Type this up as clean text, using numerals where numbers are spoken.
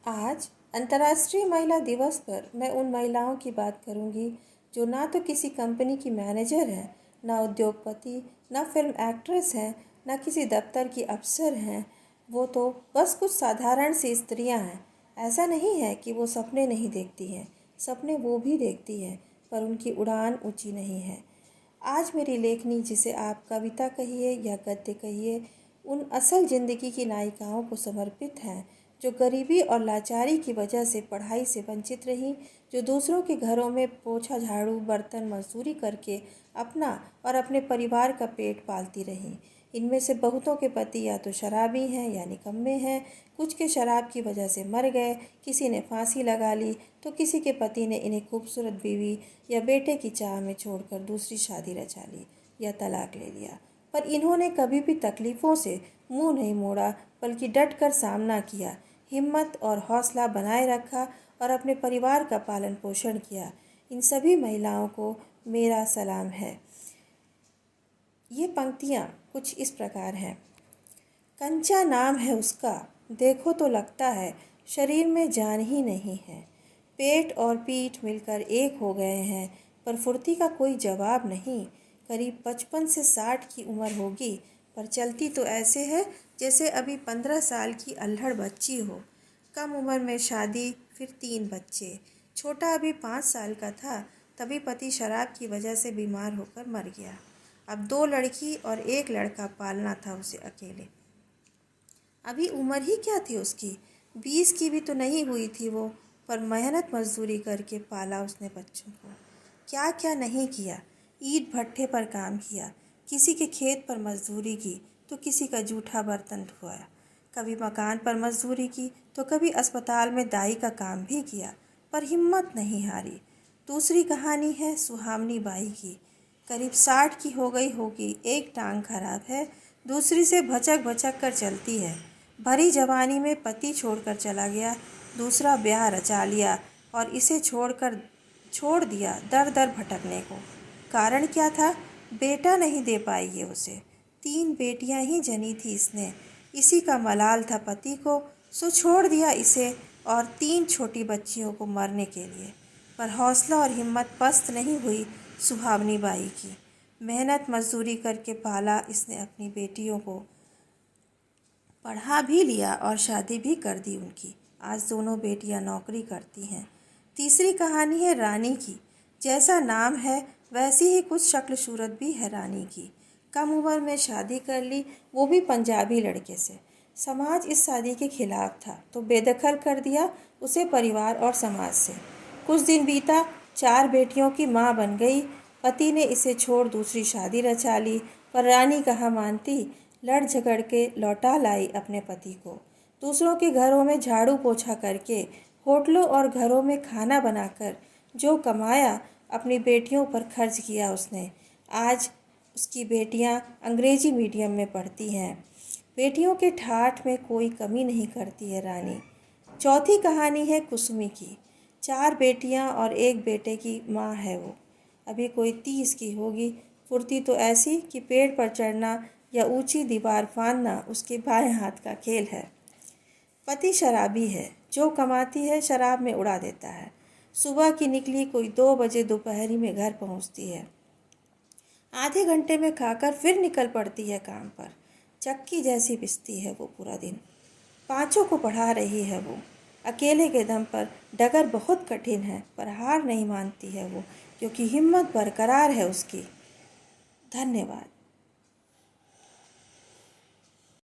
आज अंतर्राष्ट्रीय महिला दिवस पर मैं उन महिलाओं की बात करूंगी जो ना तो किसी कंपनी की मैनेजर हैं, ना उद्योगपति, ना फिल्म एक्ट्रेस हैं, ना किसी दफ्तर की अफसर हैं। वो तो बस कुछ साधारण सी स्त्रियां हैं। ऐसा नहीं है कि वो सपने नहीं देखती हैं, सपने वो भी देखती हैं, पर उनकी उड़ान ऊंची नहीं है। आज मेरी लेखनी, जिसे आप कविता कहिए या गद्य कहिए, उन असल ज़िंदगी की नायिकाओं को समर्पित हैं जो गरीबी और लाचारी की वजह से पढ़ाई से वंचित रहीं, जो दूसरों के घरों में पोछा झाड़ू बर्तन मजदूरी करके अपना और अपने परिवार का पेट पालती रहीं। इनमें से बहुतों के पति या तो शराबी हैं या निकम्मे हैं। कुछ के शराब की वजह से मर गए, किसी ने फांसी लगा ली, तो किसी के पति ने इन्हें खूबसूरत बीवी या बेटे की चाह में छोड़कर दूसरी शादी रचा ली या तलाक ले लिया। पर इन्होंने कभी भी तकलीफ़ों से मुंह नहीं मोड़ा, बल्कि डट कर सामना किया, हिम्मत और हौसला बनाए रखा और अपने परिवार का पालन पोषण किया। इन सभी महिलाओं को मेरा सलाम है। ये पंक्तियाँ कुछ इस प्रकार हैं। कंचा नाम है उसका, देखो तो लगता है शरीर में जान ही नहीं है। पेट और पीठ मिलकर एक हो गए हैं, पर फुर्ती का कोई जवाब नहीं। करीब 55 से 60 की उम्र होगी, पर चलती तो ऐसे है जैसे अभी 15 साल की अल्हड़ बच्ची हो। कम उम्र में शादी, फिर 3 बच्चे। छोटा अभी 5 साल का था, तभी पति शराब की वजह से बीमार होकर मर गया। अब 2 लड़की और 1 लड़का पालना था उसे अकेले। अभी उम्र ही क्या थी उसकी, 20 की भी तो नहीं हुई थी वो, पर मेहनत मजदूरी करके पाला उसने बच्चों को। क्या क्या नहीं किया। ईंट भट्ठे पर काम किया, किसी के खेत पर मजदूरी की तो किसी का जूठा बर्तन धोया, कभी मकान पर मजदूरी की तो कभी अस्पताल में दाई का काम भी किया, पर हिम्मत नहीं हारी। दूसरी कहानी है सुहामनी बाई की। करीब 60 की हो गई होगी, एक टांग खराब है, दूसरी से भचक भचक कर चलती है। भरी जवानी में पति छोड़कर चला गया, दूसरा ब्याह रचा लिया और इसे छोड़ दिया दर दर भटकने को। कारण क्या था? बेटा नहीं दे पाई ये उसे। 3 बेटियां ही जनी थी इसने, इसी का मलाल था पति को, सो छोड़ दिया इसे और 3 छोटी बच्चियों को मरने के लिए। पर हौसला और हिम्मत पस्त नहीं हुई सुहावनी बाई की। मेहनत मजदूरी करके पाला इसने अपनी बेटियों को, पढ़ा भी लिया और शादी भी कर दी उनकी। आज दोनों बेटियां नौकरी करती हैं। तीसरी कहानी है रानी की। जैसा नाम है वैसी ही कुछ शक्ल सूरत भी है रानी की। कम उम्र में शादी कर ली, वो भी पंजाबी लड़के से। समाज इस शादी के खिलाफ था तो बेदखल कर दिया उसे परिवार और समाज से। कुछ दिन बीता, 4 बेटियों की माँ बन गई। पति ने इसे छोड़ दूसरी शादी रचा ली, पर रानी कहाँ मानती। लड़ झगड़ के लौटा लाई अपने पति को। दूसरों के घरों में झाड़ू पोछा करके, होटलों और घरों में खाना बनाकर जो कमाया अपनी बेटियों पर खर्च किया उसने। आज उसकी बेटियां अंग्रेजी मीडियम में पढ़ती हैं। बेटियों के ठाठ में कोई कमी नहीं करती है रानी। चौथी कहानी है कुसुमी की। 4 बेटियां और 1 बेटे की माँ है वो। अभी कोई 30 की होगी। फुर्ती तो ऐसी कि पेड़ पर चढ़ना या ऊंची दीवार फांदना उसके बाएं हाथ का खेल है। पति शराबी है, जो कमाती है शराब में उड़ा देता है। सुबह की निकली कोई 2 बजे दोपहरी में घर पहुंचती है। आधे घंटे में खाकर फिर निकल पड़ती है काम पर। चक्की जैसी पिसती है वो पूरा दिन। 5 को पढ़ा रही है वो। अकेले के दम पर डगर बहुत कठिन है, पर हार नहीं मानती है वो, क्योंकि हिम्मत बरकरार है उसकी। धन्यवाद।